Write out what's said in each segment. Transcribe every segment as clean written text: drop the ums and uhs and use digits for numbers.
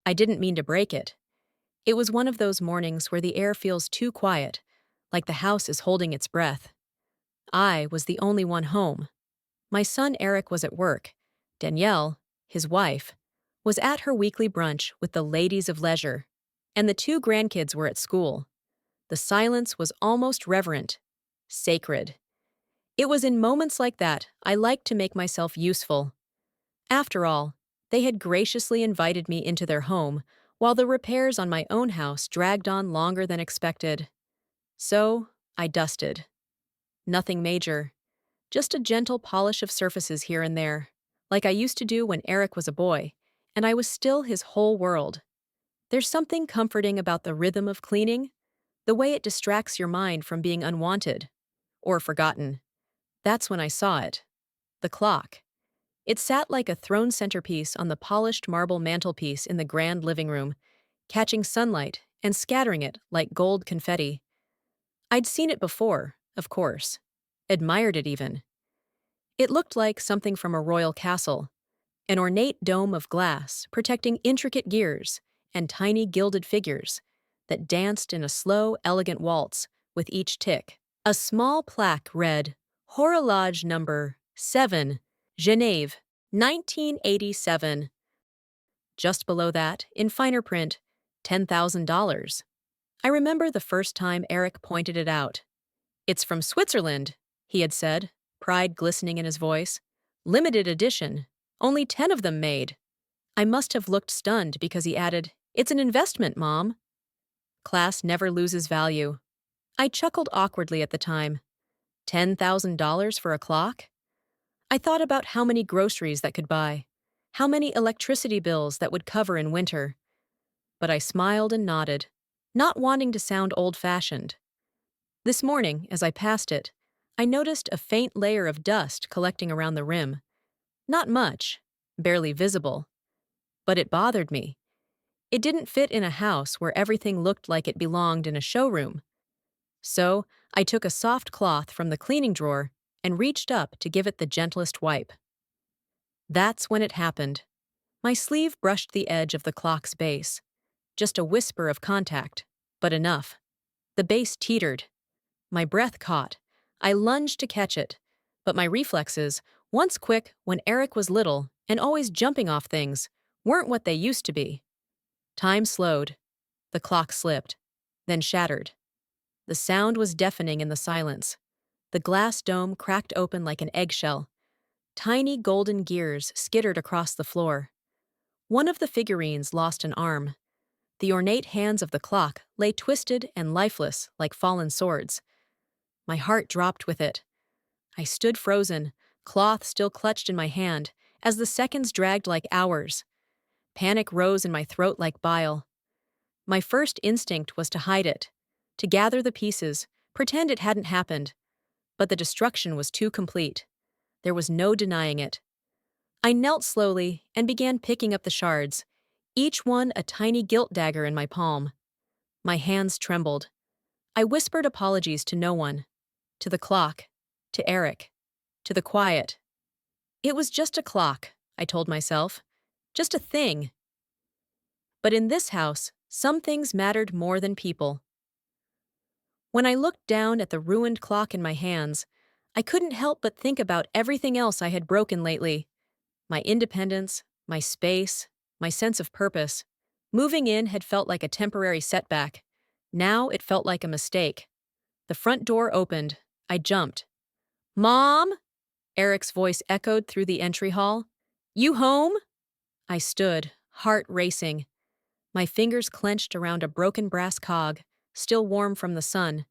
I didn't mean to break it. It was one of those mornings where the air feels too quiet, like the house is holding its breath. I was the only one home. My son Eric was at work. Danielle, his wife, was at her weekly brunch with the ladies of leisure, and the two grandkids were at school. The silence was almost reverent, sacred. It was in moments like that I liked to make myself useful. After all, they had graciously invited me into their home, while the repairs on my own house dragged on longer than expected. So, I dusted. Nothing major, just a gentle polish of surfaces here and there, like I used to do when Eric was a boy, and I was still his whole world. There's something comforting about the rhythm of cleaning, the way it distracts your mind from being unwanted or forgotten. That's when I saw it. The clock. It sat like a thrown centerpiece on the polished marble mantelpiece in the grand living room, catching sunlight and scattering it like gold confetti. I'd seen it before, of course. Admired it even. It looked like something from a royal castle, an ornate dome of glass protecting intricate gears and tiny gilded figures that danced in a slow, elegant waltz with each tick. A small plaque read, Horologe number 7, Genève, 1987. Just below that, in finer print, $10,000. I remember the first time Eric pointed it out. It's from Switzerland, he had said, pride glistening in his voice. Limited edition, only 10 of them made. I must have looked stunned because he added, It's an investment, Mom. Class never loses value. I chuckled awkwardly at the time. $10,000 for a clock? I thought about how many groceries that could buy, how many electricity bills that would cover in winter. But I smiled and nodded, not wanting to sound old-fashioned. This morning, as I passed it, I noticed a faint layer of dust collecting around the rim. Not much, barely visible. But it bothered me. It didn't fit in a house where everything looked like it belonged in a showroom. So, I took a soft cloth from the cleaning drawer and reached up to give it the gentlest wipe. That's when it happened. My sleeve brushed the edge of the clock's base. Just a whisper of contact, but enough. The base teetered. My breath caught. I lunged to catch it, but my reflexes, once quick when Eric was little and always jumping off things, weren't what they used to be. Time slowed. The clock slipped, then shattered. The sound was deafening in the silence. The glass dome cracked open like an eggshell. Tiny golden gears skittered across the floor. One of the figurines lost an arm. The ornate hands of the clock lay twisted and lifeless like fallen swords. My heart dropped with it. I stood frozen, cloth still clutched in my hand, as the seconds dragged like hours. Panic rose in my throat like bile. My first instinct was to hide it, to gather the pieces, pretend it hadn't happened. But the destruction was too complete. There was no denying it. I knelt slowly and began picking up the shards, each one a tiny gilt dagger in my palm. My hands trembled. I whispered apologies to no one. To the clock. To Eric. To the quiet. It was just a clock, I told myself. Just a thing. But in this house, some things mattered more than people. When I looked down at the ruined clock in my hands, I couldn't help but think about everything else I had broken lately. My independence, my space, my sense of purpose. Moving in had felt like a temporary setback. Now it felt like a mistake. The front door opened. I jumped. "Mom?" Eric's voice echoed through the entry hall. "You home?" I stood, heart racing. My fingers clenched around a broken brass cog, still warm from the sun.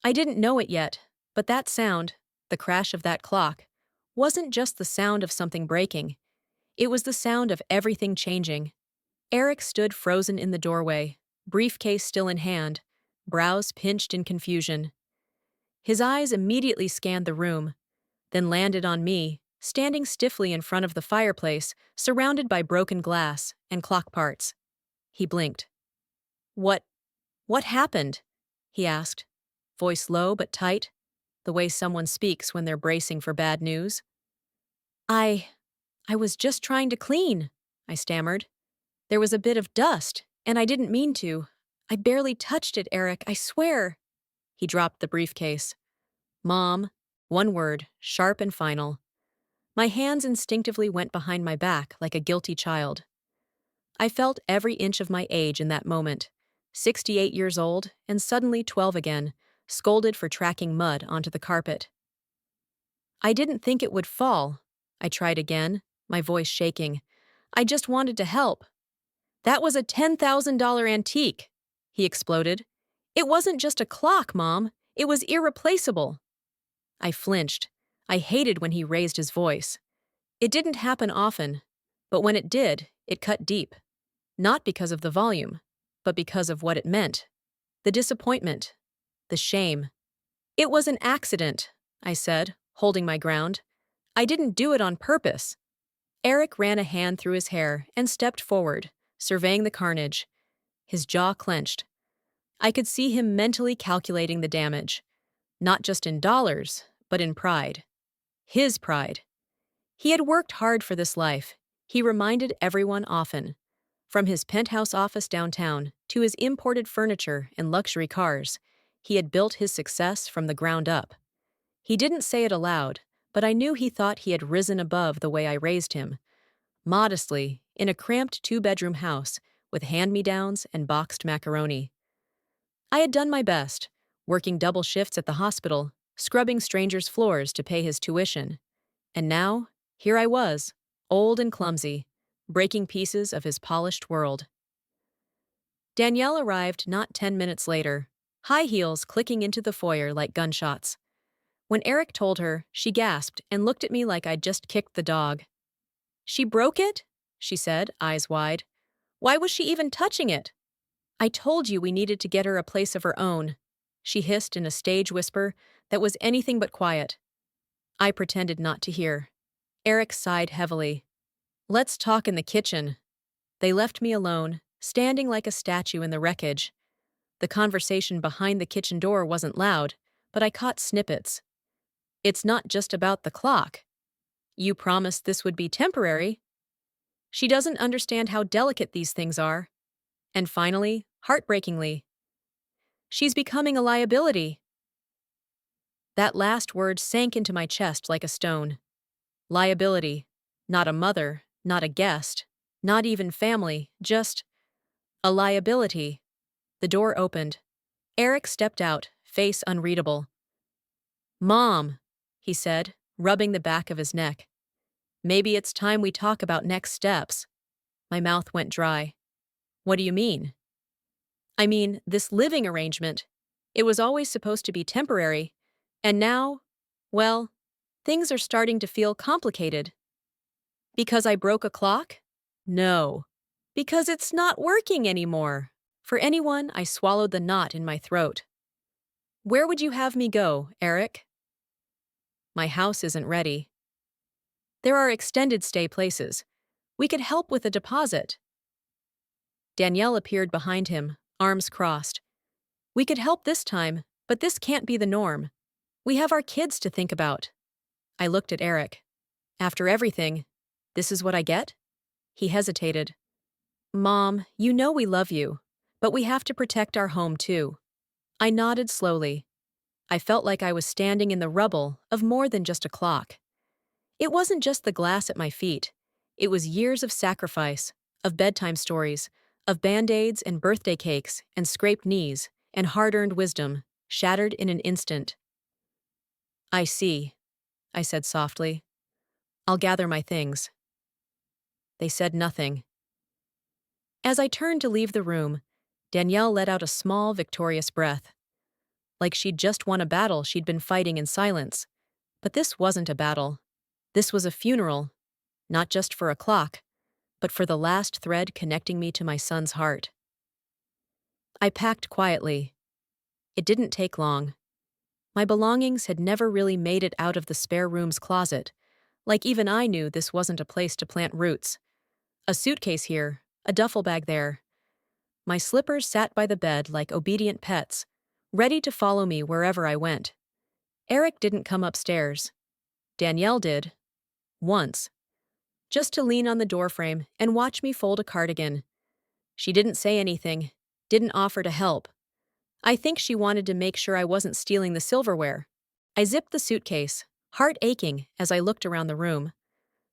I didn't know it yet, but that sound, the crash of that clock, wasn't just the sound of something breaking. It was the sound of everything changing. Eric stood frozen in the doorway, briefcase still in hand, brows pinched in confusion. His eyes immediately scanned the room, then landed on me, standing stiffly in front of the fireplace, surrounded by broken glass and clock parts. He blinked. What happened?" he asked, voice low but tight, the way someone speaks when they're bracing for bad news. I was just trying to clean," I stammered. There was a bit of dust, and I didn't mean to. I barely touched it, Eric, I swear. He dropped the briefcase. Mom, one word, sharp and final. My hands instinctively went behind my back like a guilty child. I felt every inch of my age in that moment. 68 years old, and suddenly 12 again, scolded for tracking mud onto the carpet. I didn't think it would fall. I tried again, my voice shaking. I just wanted to help. That was a $10,000 antique, he exploded. It wasn't just a clock, Mom. It was irreplaceable. I flinched. I hated when he raised his voice. It didn't happen often, but when it did, it cut deep. Not because of the volume, but because of what it meant. The disappointment. The shame. It was an accident, I said, holding my ground. I didn't do it on purpose. Eric ran a hand through his hair and stepped forward, surveying the carnage. His jaw clenched. I could see him mentally calculating the damage. Not just in dollars, but in pride. His pride. He had worked hard for this life. He reminded everyone often. From his penthouse office downtown to his imported furniture and luxury cars, he had built his success from the ground up. He didn't say it aloud, but I knew he thought he had risen above the way I raised him. Modestly, in a cramped two-bedroom house with hand-me-downs and boxed macaroni. I had done my best, working double shifts at the hospital, scrubbing strangers' floors to pay his tuition. And now, here I was, old and clumsy, breaking pieces of his polished world. Danielle arrived not 10 minutes later, high heels clicking into the foyer like gunshots. When Eric told her, she gasped and looked at me like I'd just kicked the dog. She broke it? She said, eyes wide. Why was she even touching it? I told you we needed to get her a place of her own, she hissed in a stage whisper that was anything but quiet. I pretended not to hear. Eric sighed heavily. Let's talk in the kitchen. They left me alone, standing like a statue in the wreckage. The conversation behind the kitchen door wasn't loud, but I caught snippets. It's not just about the clock. You promised this would be temporary. She doesn't understand how delicate these things are. And finally, heartbreakingly, she's becoming a liability. That last word sank into my chest like a stone. Liability. Not a mother, not a guest, not even family, just a liability. The door opened. Eric stepped out, face unreadable. Mom, he said, rubbing the back of his neck. Maybe it's time we talk about next steps. My mouth went dry. What do you mean? I mean, this living arrangement. It was always supposed to be temporary. And now, well, things are starting to feel complicated. Because I broke a clock? No. Because it's not working anymore. For anyone, I swallowed the knot in my throat. Where would you have me go, Eric? My house isn't ready. There are extended stay places. We could help with a deposit. Danielle appeared behind him, arms crossed. We could help this time, but this can't be the norm. We have our kids to think about. I looked at Eric. After everything, this is what I get? He hesitated. Mom, you know we love you, but we have to protect our home too. I nodded slowly. I felt like I was standing in the rubble of more than just a clock. It wasn't just the glass at my feet. It was years of sacrifice, of bedtime stories, of Band-Aids and birthday cakes and scraped knees and hard-earned wisdom, shattered in an instant. I see, I said softly. I'll gather my things. They said nothing. As I turned to leave the room, Danielle let out a small, victorious breath. Like she'd just won a battle she'd been fighting in silence. But this wasn't a battle. This was a funeral, not just for a clock, but for the last thread connecting me to my son's heart. I packed quietly. It didn't take long. My belongings had never really made it out of the spare room's closet, like even I knew this wasn't a place to plant roots. A suitcase here, a duffel bag there. My slippers sat by the bed like obedient pets, ready to follow me wherever I went. Eric didn't come upstairs. Danielle did. Once. Just to lean on the doorframe and watch me fold a cardigan. She didn't say anything, didn't offer to help. I think she wanted to make sure I wasn't stealing the silverware. I zipped the suitcase, heart aching as I looked around the room.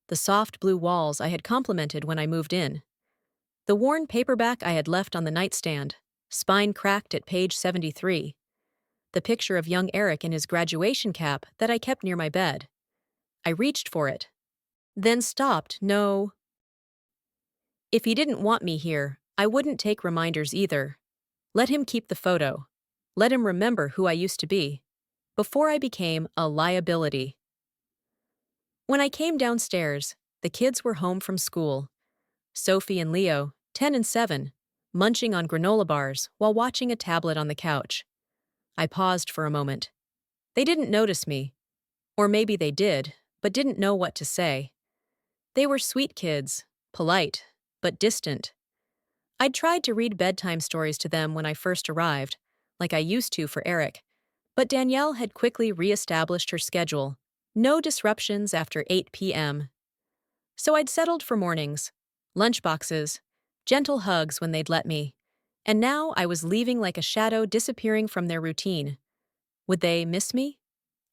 The soft blue walls I had complimented when I moved in. The worn paperback I had left on the nightstand, spine cracked at page 73. The picture of young Eric in his graduation cap that I kept near my bed. I reached for it. Then stopped. No. If he didn't want me here, I wouldn't take reminders either. Let him keep the photo. Let him remember who I used to be. Before I became a liability. When I came downstairs, the kids were home from school. Sophie and Leo, 10 and 7, munching on granola bars while watching a tablet on the couch. I paused for a moment. They didn't notice me. Or maybe they did, but didn't know what to say. They were sweet kids, polite, but distant. I'd tried to read bedtime stories to them when I first arrived, like I used to for Eric, but Danielle had quickly re-established her schedule. No disruptions after 8 p.m. So I'd settled for mornings, lunchboxes, gentle hugs when they'd let me, and now I was leaving like a shadow disappearing from their routine. Would they miss me?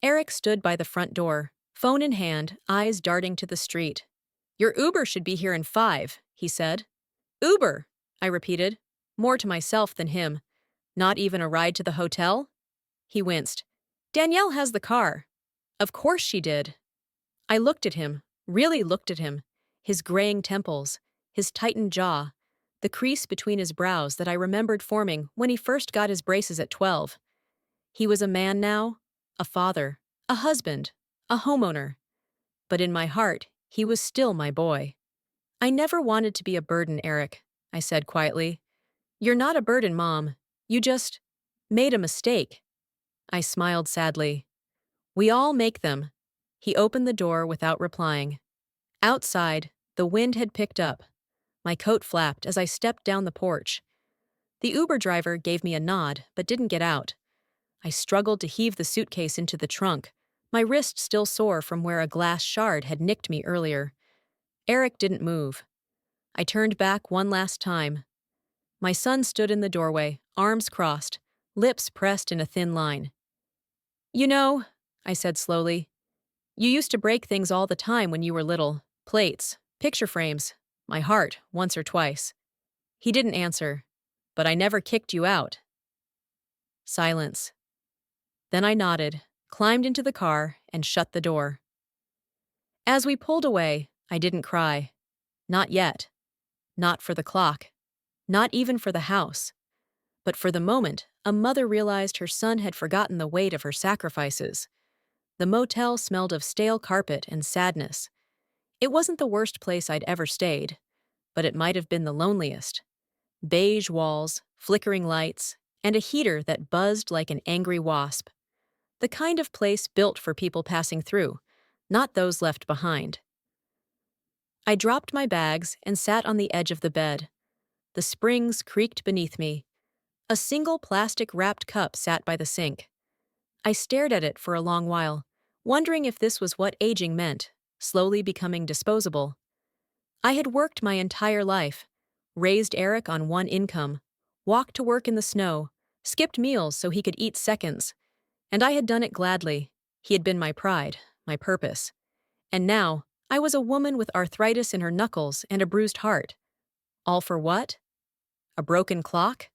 Eric stood by the front door, phone in hand, eyes darting to the street. "Your Uber should be here in 5, he said. "Uber," I repeated, more to myself than him. "Not even a ride to the hotel?" He winced. "Danielle has the car." Of course she did. I looked at him, really looked at him, his graying temples, his tightened jaw, the crease between his brows that I remembered forming when he first got his braces at 12. He was a man now, a father, a husband, a homeowner. But in my heart, he was still my boy. "I never wanted to be a burden, Eric," I said quietly. "You're not a burden, Mom. You just made a mistake." I smiled sadly. "We all make them." He opened the door without replying. Outside, the wind had picked up. My coat flapped as I stepped down the porch. The Uber driver gave me a nod, but didn't get out. I struggled to heave the suitcase into the trunk, my wrist still sore from where a glass shard had nicked me earlier. Eric didn't move. I turned back one last time. My son stood in the doorway, arms crossed, lips pressed in a thin line. "You know," I said slowly, "you used to break things all the time when you were little. Plates, picture frames, my heart, once or twice." He didn't answer. "But I never kicked you out." Silence. Then I nodded, climbed into the car, and shut the door. As we pulled away, I didn't cry. Not yet. Not for the clock. Not even for the house. But for the moment, a mother realized her son had forgotten the weight of her sacrifices. The motel smelled of stale carpet and sadness. It wasn't the worst place I'd ever stayed, but it might have been the loneliest. Beige walls, flickering lights, and a heater that buzzed like an angry wasp. The kind of place built for people passing through, not those left behind. I dropped my bags and sat on the edge of the bed. The springs creaked beneath me. A single plastic-wrapped cup sat by the sink. I stared at it for a long while, wondering if this was what aging meant, slowly becoming disposable. I had worked my entire life, raised Eric on one income, walked to work in the snow, skipped meals so he could eat seconds, and I had done it gladly. He had been my pride, my purpose. And now, I was a woman with arthritis in her knuckles and a bruised heart. All for what? A broken clock?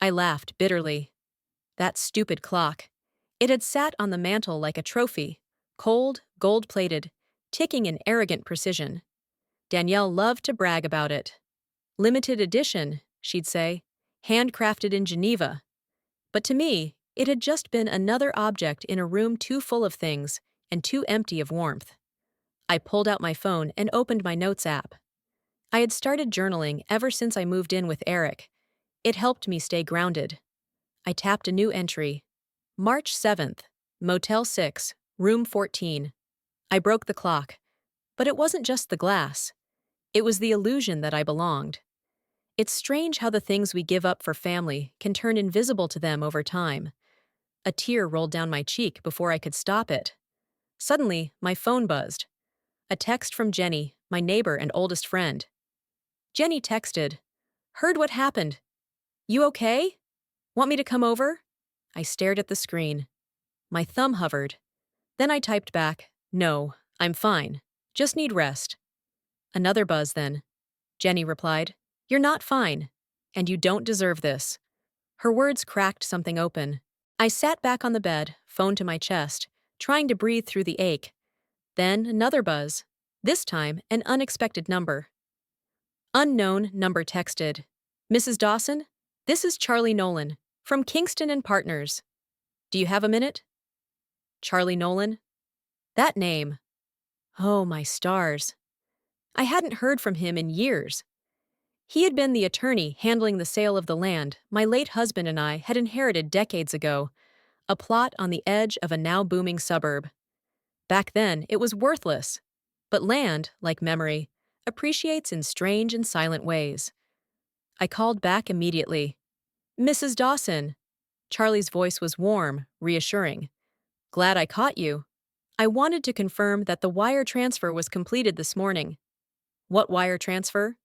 I laughed bitterly. That stupid clock. It had sat on the mantel like a trophy, cold, gold-plated, ticking in arrogant precision. Danielle loved to brag about it. "Limited edition," she'd say, "handcrafted in Geneva." But to me, it had just been another object in a room too full of things and too empty of warmth. I pulled out my phone and opened my notes app. I had started journaling ever since I moved in with Eric. It helped me stay grounded. I tapped a new entry. March 7th, Motel 6, Room 14. I broke the clock. But it wasn't just the glass. It was the illusion that I belonged. It's strange how the things we give up for family can turn invisible to them over time. A tear rolled down my cheek before I could stop it. Suddenly, my phone buzzed. A text from Jenny, my neighbor and oldest friend. Jenny texted, Heard what happened. You okay? Want me to come over? I stared at the screen. My thumb hovered. Then I typed back, no, I'm fine. Just need rest. Another buzz then. Jenny replied, you're not fine. And you don't deserve this. Her words cracked something open. I sat back on the bed, phone to my chest, trying to breathe through the ache. Then another buzz. This time, an unexpected number. Unknown number texted. Mrs. Dawson, this is Charlie Nolan, from Kingston and Partners. Do you have a minute? Charlie Nolan? That name. Oh, my stars. I hadn't heard from him in years. He had been the attorney handling the sale of the land my late husband and I had inherited decades ago, a plot on the edge of a now booming suburb. Back then, it was worthless. But land, like memory, appreciates in strange and silent ways. I called back immediately. Mrs. Dawson. Charlie's voice was warm, reassuring. Glad I caught you. I wanted to confirm that the wire transfer was completed this morning. What wire transfer?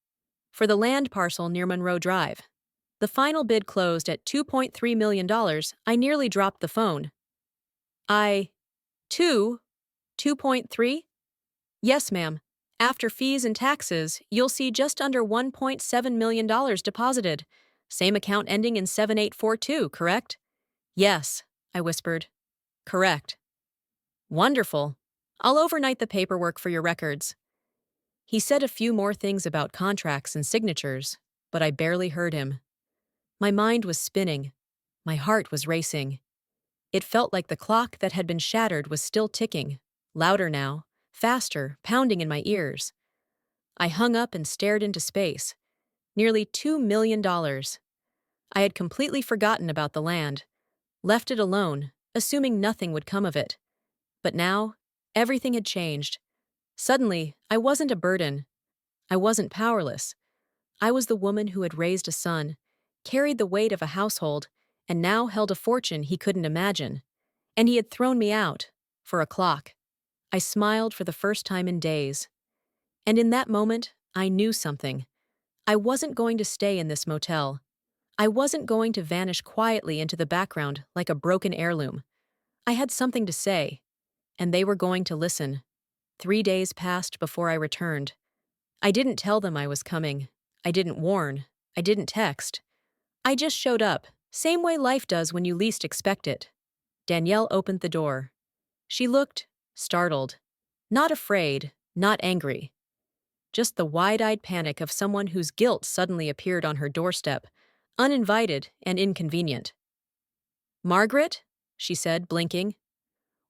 For the land parcel near Monroe Drive. The final bid closed at $2.3 million. I nearly dropped the phone. 2.3? Yes, ma'am. After fees and taxes, you'll see just under $1.7 million deposited. Same account ending in 7842, correct? Yes, I whispered. Correct. Wonderful. I'll overnight the paperwork for your records. He said a few more things about contracts and signatures, but I barely heard him. My mind was spinning. My heart was racing. It felt like the clock that had been shattered was still ticking, louder now, faster, pounding in my ears. I hung up and stared into space. Nearly $2 million. I had completely forgotten about the land, left it alone, assuming nothing would come of it. But now, everything had changed. Suddenly, I wasn't a burden. I wasn't powerless. I was the woman who had raised a son, carried the weight of a household, and now held a fortune he couldn't imagine. And he had thrown me out, for a clock. I smiled for the first time in days. And in that moment, I knew something. I wasn't going to stay in this motel. I wasn't going to vanish quietly into the background like a broken heirloom. I had something to say, and they were going to listen. 3 days passed before I returned. I didn't tell them I was coming. I didn't warn. I didn't text. I just showed up, same way life does when you least expect it. Danielle opened the door. She looked startled. Not afraid, not angry. Just the wide-eyed panic of someone whose guilt suddenly appeared on her doorstep, uninvited and inconvenient. Margaret? She said, blinking.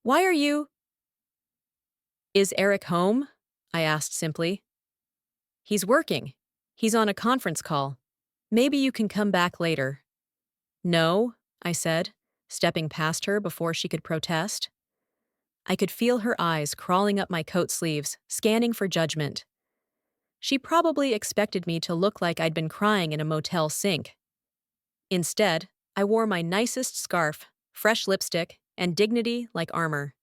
Why are you— Is Eric home? I asked simply. He's working. He's on a conference call. Maybe you can come back later. No, I said, stepping past her before she could protest. I could feel her eyes crawling up my coat sleeves, scanning for judgment. She probably expected me to look like I'd been crying in a motel sink. Instead, I wore my nicest scarf, fresh lipstick, and dignity like armor.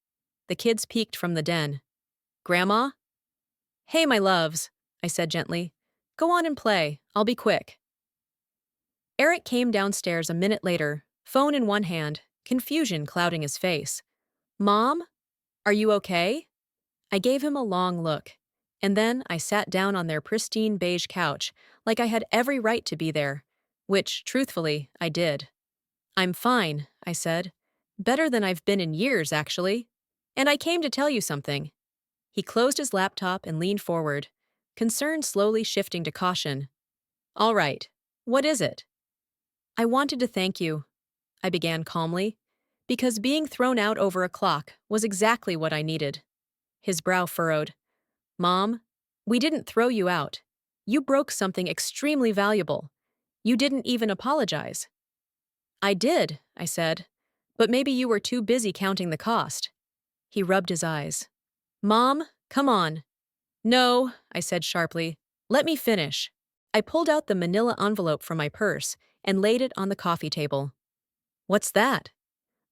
The kids peeked from the den. Grandma? Hey, my loves, I said gently. Go on and play. I'll be quick. Eric came downstairs a minute later, phone in one hand, confusion clouding his face. Mom? Are you okay? I gave him a long look, and then I sat down on their pristine beige couch like I had every right to be there, which, truthfully, I did. I'm fine, I said. Better than I've been in years, actually. And I came to tell you something. He closed his laptop and leaned forward, concern slowly shifting to caution. All right, what is it? I wanted to thank you, I began calmly, because being thrown out over a clock was exactly what I needed. His brow furrowed. Mom, we didn't throw you out. You broke something extremely valuable. You didn't even apologize. I did, I said, but maybe you were too busy counting the cost. He rubbed his eyes. Mom, come on. No, I said sharply. Let me finish. I pulled out the manila envelope from my purse and laid it on the coffee table. What's that?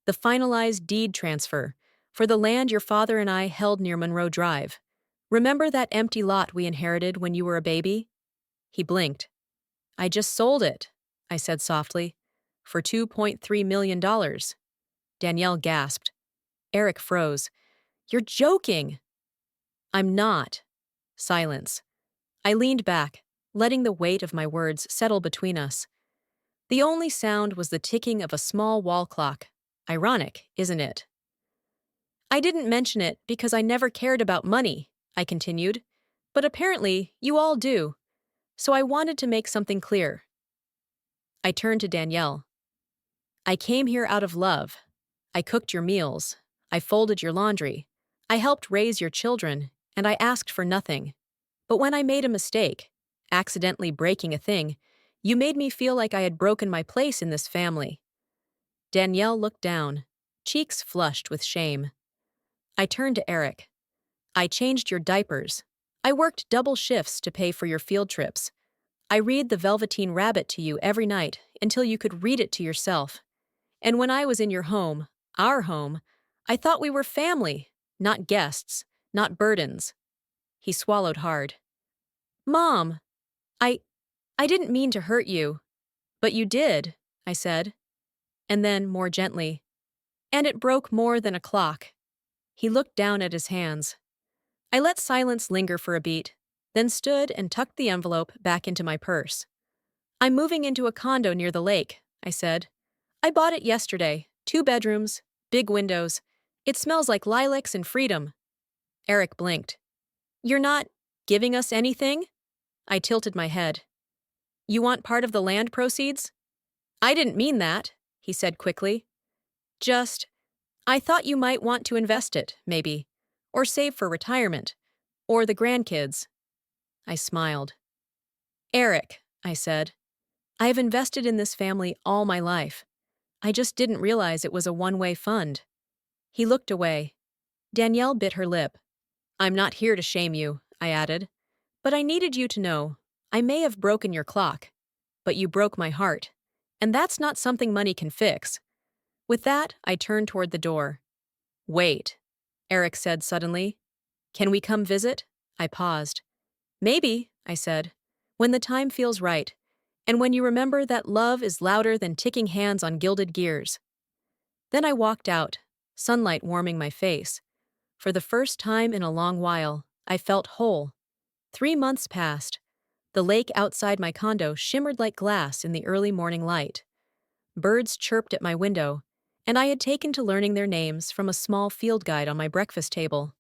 The finalized deed transfer for the land your father and I held near Monroe Drive. Remember that empty lot we inherited when you were a baby? He blinked. I just sold it, I said softly, for $2.3 million. Danielle gasped. Eric froze. You're joking. I'm not. Silence. I leaned back, letting the weight of my words settle between us. The only sound was the ticking of a small wall clock. Ironic, isn't it? I didn't mention it because I never cared about money, I continued. But apparently, you all do. So I wanted to make something clear. I turned to Danielle. I came here out of love. I cooked your meals. I folded your laundry. I helped raise your children, and I asked for nothing. But when I made a mistake, accidentally breaking a thing, you made me feel like I had broken my place in this family. Danielle looked down, cheeks flushed with shame. I turned to Eric. I changed your diapers. I worked double shifts to pay for your field trips. I read The Velveteen Rabbit to you every night until you could read it to yourself. And when I was in your home, our home, I thought we were family, not guests, not burdens. He swallowed hard. Mom, I I didn't mean to hurt you. But you did, I said. And then, more gently, and it broke more than a clock. He looked down at his hands. I let silence linger for a beat, then stood and tucked the envelope back into my purse. I'm moving into a condo near the lake, I said. I bought it yesterday, 2 bedrooms, big windows. It smells like lilacs and freedom. Eric blinked. You're not giving us anything? I tilted my head. You want part of the land proceeds? I didn't mean that, he said quickly. Just, I thought you might want to invest it, maybe, or save for retirement, or the grandkids. I smiled. Eric, I said, I have invested in this family all my life. I just didn't realize it was a one-way fund. He looked away. Danielle bit her lip. I'm not here to shame you, I added, but I needed you to know, I may have broken your clock, but you broke my heart, and that's not something money can fix. With that, I turned toward the door. Wait, Eric said suddenly. Can we come visit? I paused. Maybe, I said, when the time feels right, and when you remember that love is louder than ticking hands on gilded gears. Then I walked out, sunlight warming my face. For the first time in a long while, I felt whole. 3 months passed. The lake outside my condo shimmered like glass in the early morning light. Birds chirped at my window, and I had taken to learning their names from a small field guide on my breakfast table.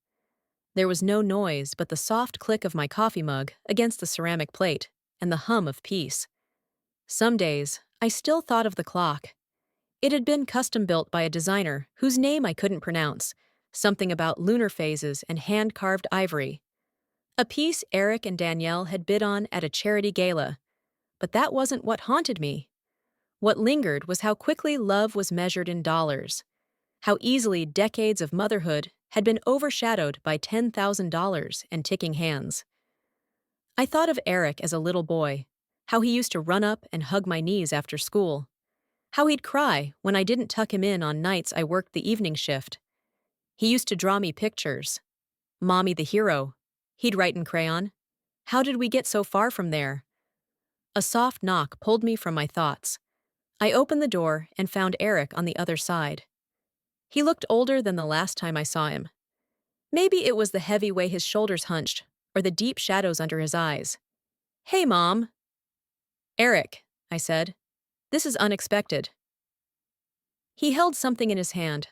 There was no noise but the soft click of my coffee mug against the ceramic plate and the hum of peace. Some days, I still thought of the clock. It had been custom-built by a designer whose name I couldn't pronounce, something about lunar phases and hand-carved ivory. A piece Eric and Danielle had bid on at a charity gala. But that wasn't what haunted me. What lingered was how quickly love was measured in dollars. How easily decades of motherhood had been overshadowed by $10,000 and ticking hands. I thought of Eric as a little boy, how he used to run up and hug my knees after school, how he'd cry when I didn't tuck him in on nights I worked the evening shift. He used to draw me pictures. Mommy the hero, he'd write in crayon. How did we get so far from there? A soft knock pulled me from my thoughts. I opened the door and found Eric on the other side. He looked older than the last time I saw him. Maybe it was the heavy way his shoulders hunched, or the deep shadows under his eyes. Hey, Mom. Eric, I said. This is unexpected. He held something in his hand.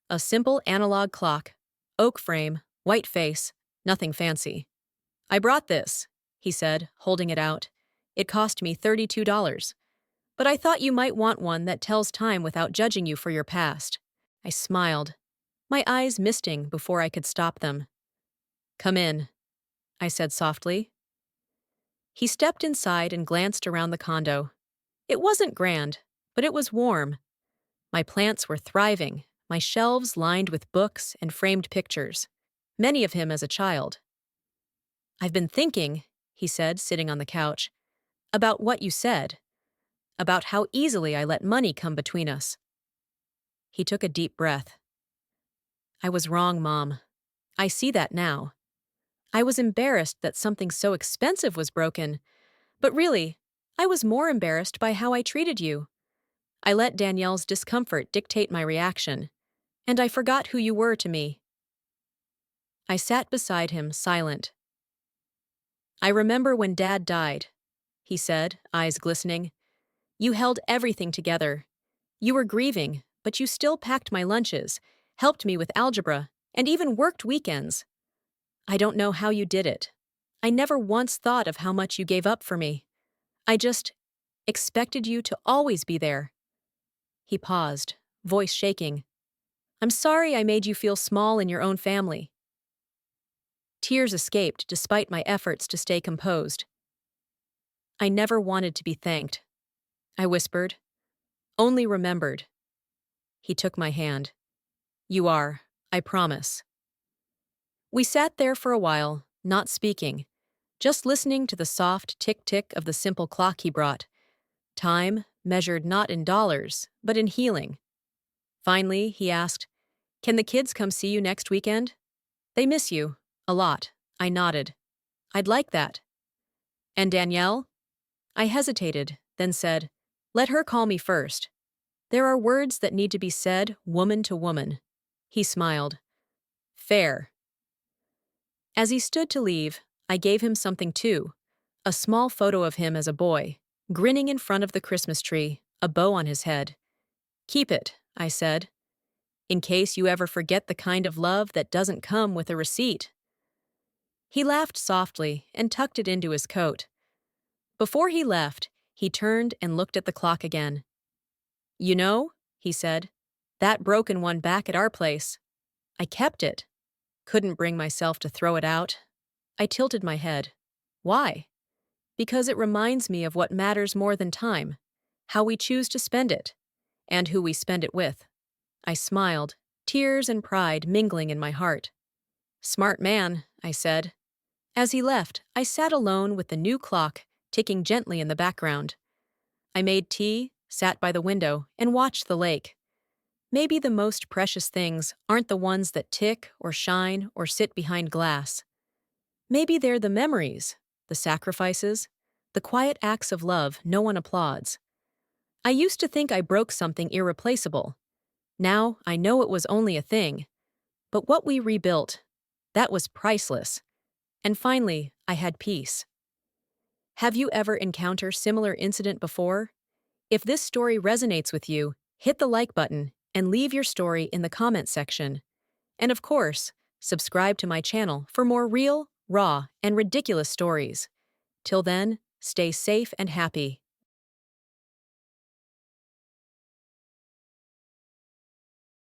A simple analog clock. Oak frame, white face, nothing fancy. I brought this, he said, holding it out. It cost me $32. But I thought you might want one that tells time without judging you for your past. I smiled, my eyes misting before I could stop them. Come in, I said softly. He stepped inside and glanced around the condo. It wasn't grand, but it was warm. My plants were thriving, my shelves lined with books and framed pictures, many of him as a child. I've been thinking, he said, sitting on the couch, about what you said, about how easily I let money come between us. He took a deep breath. I was wrong, Mom. I see that now. I was embarrassed that something so expensive was broken, but really, I was more embarrassed by how I treated you. I let Danielle's discomfort dictate my reaction, and I forgot who you were to me. I sat beside him, silent. I remember when Dad died, he said, eyes glistening. You held everything together. You were grieving, but you still packed my lunches, helped me with algebra, and even worked weekends. I don't know how you did it. I never once thought of how much you gave up for me. I just expected you to always be there. He paused, voice shaking. I'm sorry I made you feel small in your own family. Tears escaped despite my efforts to stay composed. I never wanted to be thanked, I whispered. Only remembered. He took my hand. You are, I promise. We sat there for a while, not speaking, just listening to the soft tick-tick of the simple clock he brought. Time, measured not in dollars, but in healing. Finally, he asked, Can the kids come see you next weekend? They miss you. A lot. I nodded. I'd like that. And Danielle? I hesitated, then said, Let her call me first. There are words that need to be said, woman to woman. He smiled. Fair. As he stood to leave, I gave him something too. A small photo of him as a boy, grinning in front of the Christmas tree, a bow on his head. Keep it, I said, in case you ever forget the kind of love that doesn't come with a receipt. He laughed softly and tucked it into his coat. Before he left, he turned and looked at the clock again. You know, he said, that broken one back at our place. I kept it. Couldn't bring myself to throw it out. I tilted my head. Why? Because it reminds me of what matters more than time, how we choose to spend it, and who we spend it with. I smiled, tears and pride mingling in my heart. Smart man, I said. As he left, I sat alone with the new clock ticking gently in the background. I made tea, sat by the window, and watched the lake. Maybe the most precious things aren't the ones that tick or shine or sit behind glass. Maybe they're the memories, the sacrifices, the quiet acts of love no one applauds. I used to think I broke something irreplaceable. Now I know it was only a thing. But what we rebuilt, that was priceless. And finally, I had peace. Have you ever encountered similar incident before? If this story resonates with you, hit the like button and leave your story in the comment section. And of course, subscribe to my channel for more real, raw, and ridiculous stories. Till then, stay safe and happy.